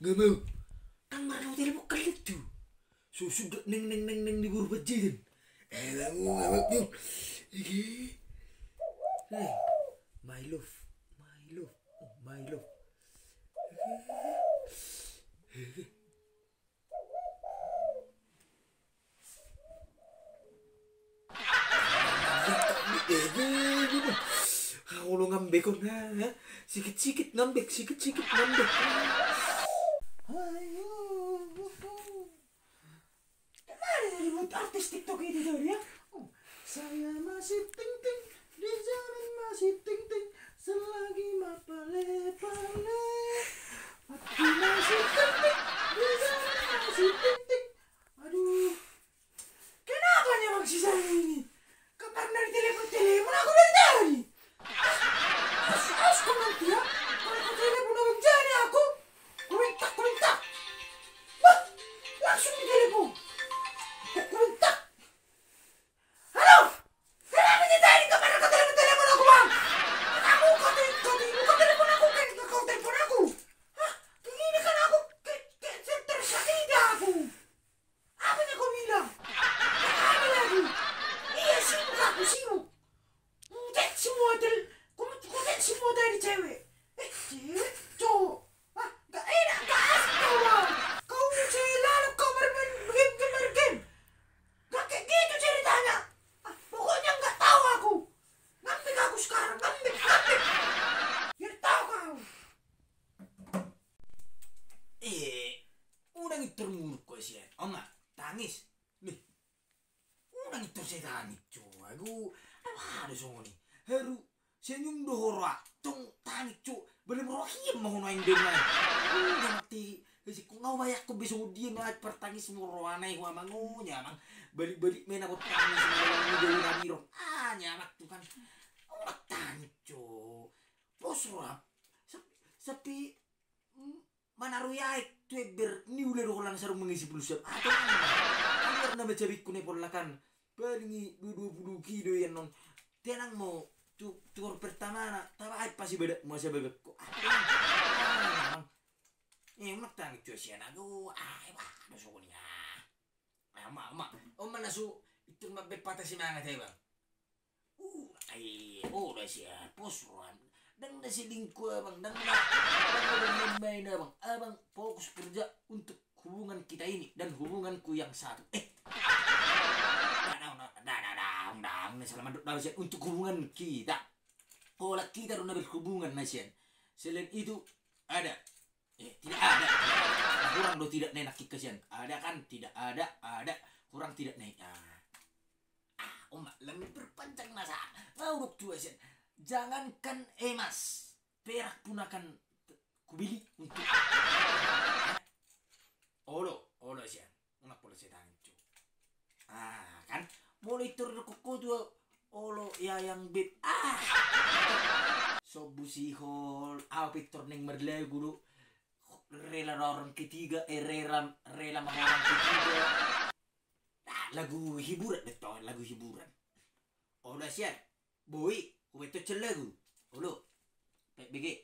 Nggak mau. Kang Marno telepon kelit tuh. Susu neng di buru bajin. Kamu nggak mau. Hey, my love. Oh, my love. Kalau ngambek kok nah, sikit-sikit ngambek. Ayo, kemana ribut artis TikTok itu tadi ya? Saya masih ting-ting, di jalan masih ting-ting, selagi mapale-pale. Aku masih ting-ting, di jalan masih ting-ting. Aduh, kenapa nih bang si saya ini? Kapan dari telepon aku dari tadi? As kau nanti ya, kalau kau telepon abang jadi aku minta. Bah, langsung di telepon. Aku minta. Halo, kenapa nih tadi kemana kau telepon aku bang? Kau telepon aku kan kau telepon aku. Hah, ini kan aku tersakiti aku. Apa yang kau bilang? Apa lagi? Iya sibuk. Kudet semua dari cewek. Cewek? Cowok? Ah, gak enak, gak asik kau bang. Kau selalu kau bermain game. Gak kayak gitu ceritanya. Ah, pokoknya gak tahu aku. Ngambek aku sekarang, ngambek. Biar tahu kau. Udah ngitur mulu kok sih. Oma, tangis. Nih. Udah ngitur saya tangis, cuy. Apa ada semua nih? Haru senyum dohora, tung tangis, cuy. Boleh merohim mau naik dengan. Udah mati. Kasi kung ngau mayak ko biso dia na pertangis mo roanay ko amang nyamang balik-balik may nabot tangis mo gawin na biro. Nyamak tuh kan. Tangis, cuy. Posrap. Sapi manaruyay tueber ni ular ko lang sarong mengisi pulusan. Agar na macabik ko na polakan. Palingi 20 kilo yan nung tenang mo tukur pertama na tama ay pasi beda mo sa bebek ko. Unak tangit cuy siya na go. Nasu ko niya. Ma. Nasu itu magbepata si mga tayo bang. Udah siya posron. Dan nasi lingko abang, dan main abang, abang fokus kerja untuk hubungan kita ini dan hubunganku yang satu. Selamat nasihat untuk hubungan kita. Kalau kita udah berhubungan nasihat, selain itu ada, tidak ada. Kurang do tidak naik kasihan. Ada kan? Tidak ada. Kurang tidak naik. Lebih berpanjang masa. Mau tua sih. Jangankan emas, perak pun akan kubili untuk. Olo sih, unak pola setan itu. Kan, mulai turun kuku tuh, olo ya yang bib. Sobusihol, Victor neng merle guru, rela orang ketiga, rela sama orang ketiga. Lagu hiburan betul, lagu hiburan. Olo sih, boy. Kau itu celagu, ulu, BG.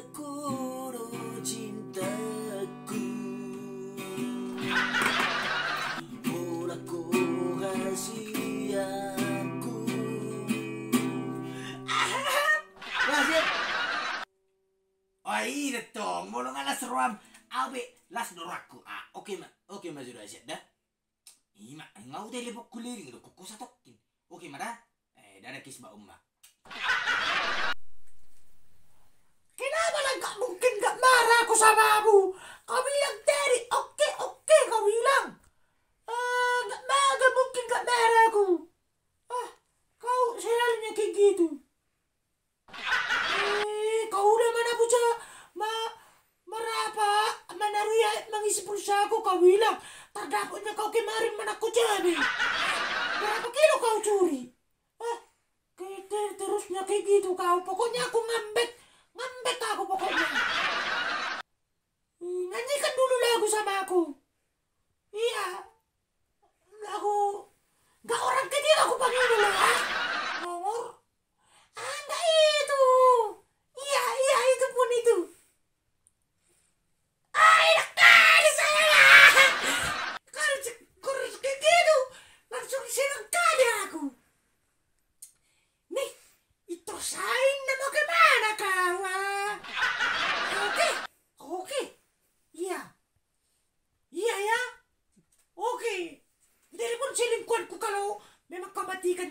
Kuro cintaku, ku kasih aku. Masih. Iya dong, mau ngalas seruam, abe las doraku. Oke mas sudah siap dah. Ima, ngau tele pok kuliring itu kuku satokin. Oke, Mada. Dada kis Mbak Umma. Kenapa lah gak mungkin gak marah aku sama kamu? Kau bilang tadi, oke, kau bilang. Gak mungkin gak marah aku. Kau selalunya kayak gitu. Kau udah mana puja menaruh mengisi pulsa aku, kau bilang. Terdapatnya kau kemarin mana aku jadi. Berapa kilo kau curi? Terusnya kayak gitu kau. Pokoknya aku ngambek aku pokoknya. Nyanyikan dulu lagu sama aku. Iya. Lagu. Gak orang ketiga aku panggil dulu. Nomor. Enggak itu. Iya itu pun itu.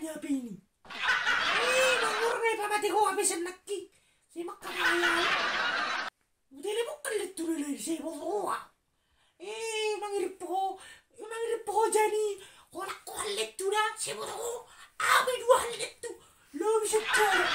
Ceritanya apa ini? Nanggur nih pamati ko habis nakki. Si makaraya. Udele bukan letu lele si bosoa. Nangirip po jani. Kolak letu na si bosoa. Abe dua letu. Lo bisa cara.